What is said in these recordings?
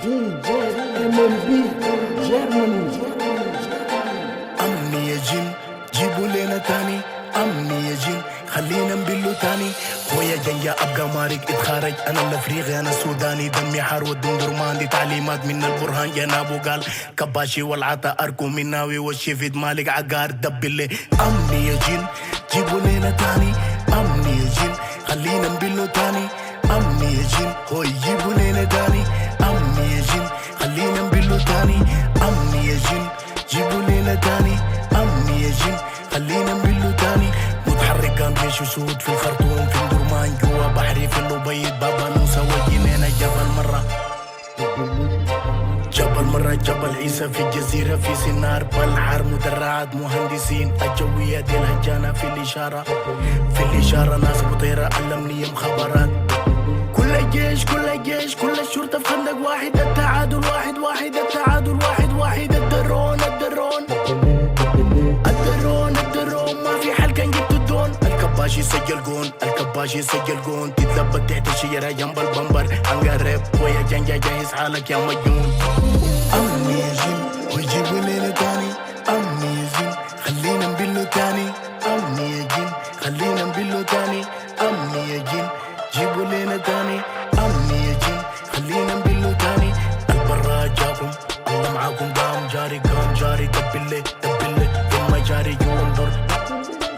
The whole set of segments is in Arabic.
DJ MMB Germany. أمني يا جن جيبوا لنا تاني، أمني يا جن خلينا نبلو تاني. خويا جنجا أبقى مارك اتخارج، أنا الأفريقي أنا السوداني، دمي حار والدم درمان، دي تعليمات من البرهان. جنابو قال كباشي والعطا أركو مناوي والشفيد مالك عقار دبلي. أمني يا جن جيبوا لنا تاني، أمني يا جن خلينا نبلو تاني. أمني يا جن هو يجيبوا لنا تاني، أمني يا جن خلينا نبلو تاني. أمني يا جن جيبوا لنا تاني، أمني يا جن خلينا نبلو تاني. متحرك قام جيش وسود في الخرطوم، في الدرمان جوا بحري في الأبيض، بابا نوسى وجنينا جبل مرة، جبل مرة جبل عيسى في الجزيرة، في سنار بالحار مدرعات مهندسين. الجوية دي الهجانة في الإشارة، في الإشارة ناس بطيرة الأمنية مخابرات. كل جيش كل جيش كل الشرطة في خندق واحد، التعادل واحد واحد، التعادل واحد واحد. الدرون الدرون الدرون الدرون ما في حل كان جبت الدون. الكباشي سجل جون، الكباشي سجل جون، تتلبك تحت الشجرة جنب البمبر. انقرب ويا جنجا جاهز حالك يا مجنون. أمني يا جن ويجيبوا ليلة تاني، أمني يا جن خلينا نبلو تاني. أمني يا جن خلينا نبلو تاني، أمني يا جن جيبوا ليلة تاني. أمني يا جن خلينا نبلو تاني. البرا جاكم الله معاكم، قام جاري قام جاري، دبلي دبلي يما جاري جوا انظر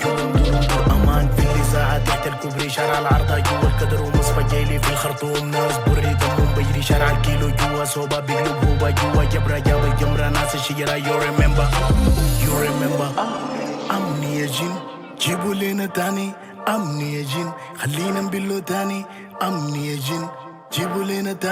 جوا انظر. أمان في الإذاعة تحت الكوبري، شارع العرضة جوا الكدر ومصفى جيلي في الخرطوم. ناس بري دمهم بيجري شارع الكيلو جوا صوبة بيقلب هوبا جوا جبرة جاب الجمرة. ناس الشجرة you remember you remember. أمني يا جن جيبوا لنا تاني، أمني يا جن خلينا نبلو تاني. أمني يا جن جيبوا لنا تاني.